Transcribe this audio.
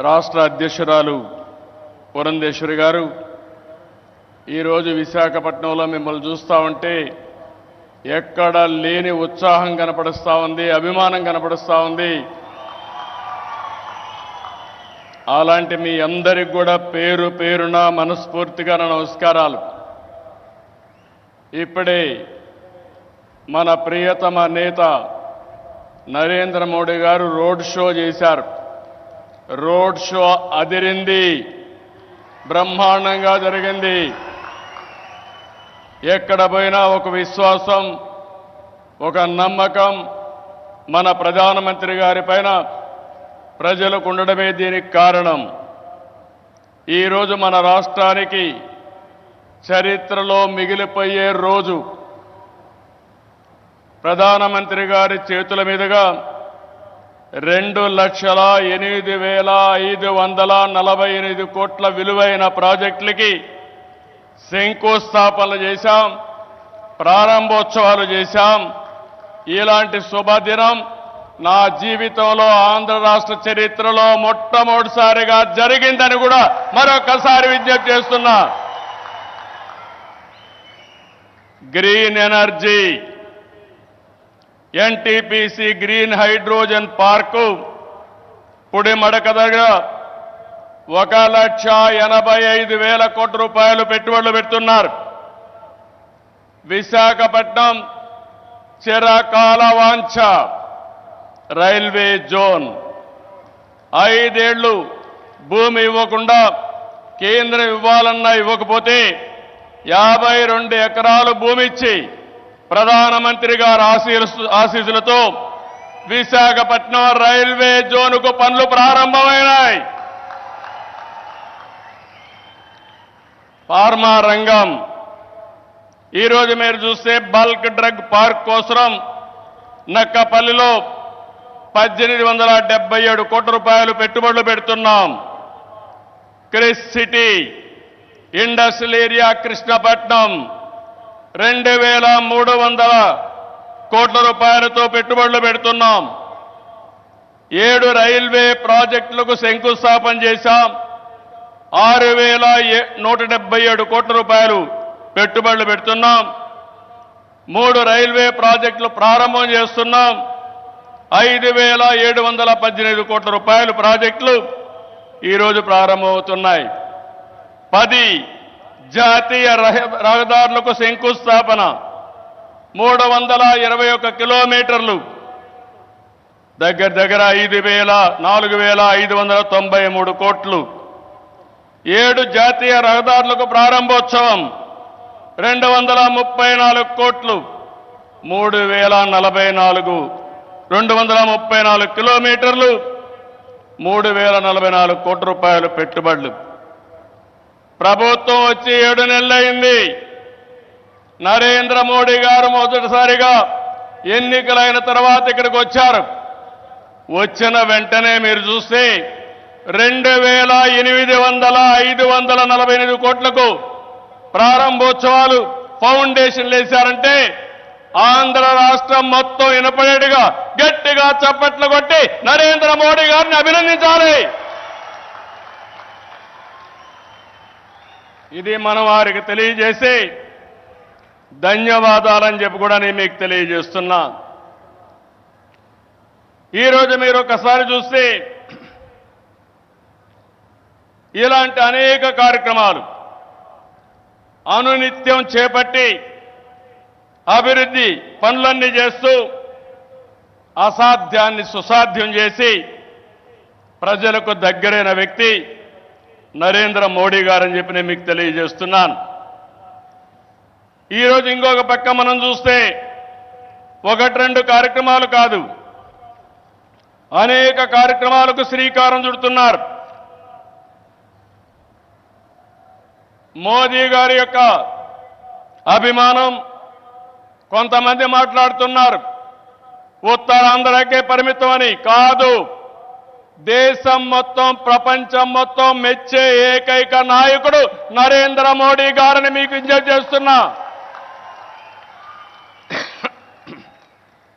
రాష్ట్ర అధ్యక్షురాలు పురంధేశ్వరి గారు ఈరోజు విశాఖపట్నంలో మిమ్మల్ని చూస్తూ ఉంటే ఎక్కడ లేని ఉత్సాహం కనపడుస్తూ ఉంది, అభిమానం కనపడుస్తూ ఉంది. అలాంటి మీ అందరికి కూడా పేరు పేరున మనస్ఫూర్తిగా నా నమస్కారాలు. ఇప్పుడే మన ప్రియతమ నేత నరేంద్ర మోడీ గారు రోడ్ షో చేశారు. రోడ్ షో అదిరింది, బ్రహ్మాండంగా జరిగింది. ఎక్కడ పోయినా ఒక విశ్వాసం, ఒక నమ్మకం మన ప్రధానమంత్రి గారి పైన ప్రజలకు ఉండడమే దీనికి కారణం. ఈరోజు మన రాష్ట్రానికి చరిత్రలో మిగిలిపోయే రోజు. ప్రధానమంత్రి గారి చేతుల మీదుగా 2,08,548 కోట్ల విలువైన ప్రాజెక్టులకి శంకుస్థాపనలు చేశాం, ప్రారంభోత్సవాలు చేశాం. ఇలాంటి శుభదినం నా జీవితంలో ఆంధ్ర రాష్ట్ర చరిత్రలో మొట్టమొదటిసారిగా జరిగిందని కూడా మరొకసారి విజ్ఞప్తి చేస్తున్నా. Green energy, NTPC green hydrogen park Pudimadaka దగ్గర 1,85,000 కోట్ల రూపాయలు పెట్టుబడులు పెడుతున్నారు. విశాఖపట్నం చిరకాల వాంఛ రైల్వే జోన్ 5 ఏళ్లు భూమి ఇవ్వకుండా కేంద్రం ఇవ్వాలన్నా ఇవ్వకపోతే 52 ఎకరాలు భూమి ఇచ్చి ప్రధానమంత్రి గారి ఆశీస్సులతో విశాఖపట్నం రైల్వే జోన్కు పనులు ప్రారంభమైనాయి. ఫార్మా రంగం ఈరోజు మీరు చూస్తే బల్క్ డ్రగ్ పార్క్ కోసం నక్కపల్లిలో 1,877 కోట్ల రూపాయలు పెట్టుబడులు పెడుతున్నాం. Chris city industrial area Krishnapatnam 2,300 కోట్ల రూపాయలతో పెట్టుబడులు పెడుతున్నాం. 7 రైల్వే ప్రాజెక్టులకు శంకుస్థాపన చేశాం. 6,177 కోట్ల రూపాయలు పెట్టుబడులు పెడుతున్నాం. 3 రైల్వే ప్రాజెక్టులు ప్రారంభం చేస్తున్నాం. 5,718 కోట్ల రూపాయలు ప్రాజెక్టులు ఈరోజు ప్రారంభమవుతున్నాయి. 10 జాతీయ రహదారులకు శంకుస్థాపన, 321 కిలోమీటర్లు, దగ్గర 4,593 కోట్లు. 7 జాతీయ రహదారులకు ప్రారంభోత్సవం 234 కోట్లు, 234 కిలోమీటర్లు, 3,044 కోట్ల రూపాయలు పెట్టుబడులు. ప్రభుత్వం వచ్చి 7 నెలలైంది. నరేంద్ర మోడీ గారు మొదటిసారిగా ఎన్నికలైన తర్వాత ఇక్కడికి వచ్చారు. వచ్చిన వెంటనే మీరు చూస్తే 2,548 కోట్లకు ప్రారంభోత్సవాలు, ఫౌండేషన్లు వేశారంటే ఆంధ్ర రాష్ట్రం మొత్తం వినపడేట్టుగా గట్టిగా చప్పట్లు కొట్టి నరేంద్ర మోడీ గారిని అభినందించాలి. ఇది మనం వారికి తెలియజేసి ధన్యవాదాలని చెప్పి కూడా నేను మీకు తెలియజేస్తున్నా. ఈరోజు మీరు ఒకసారి చూస్తే ఇలాంటి అనేక కార్యక్రమాలు అనునిత్యం చేపట్టి అభివృద్ధి పనులన్నీ చేస్తూ అసాధ్యాన్ని సుసాధ్యం చేసి ప్రజలకు దగ్గరైన వ్యక్తి నరేంద్ర మోడీ గారని చెప్పి నేను మీకు తెలియజేస్తున్నాను. ఈరోజు ఇంకొక పక్క మనం చూస్తే 1-2 కార్యక్రమాలు కాదు, అనేక కార్యక్రమాలకు శ్రీకారం చుడుతున్నారు. మోదీ గారి యొక్క అభిమానం కొంతమంది మాట్లాడుతున్నారు ఉత్తరాంధ్రకే పరిమితమని. కాదు, దేశం మొత్తం, ప్రపంచం మొత్తం మెచ్చే ఏకైక నాయకుడు నరేంద్ర మోడీ గారిని మీకు విజ్ఞప్తి చేస్తున్నా.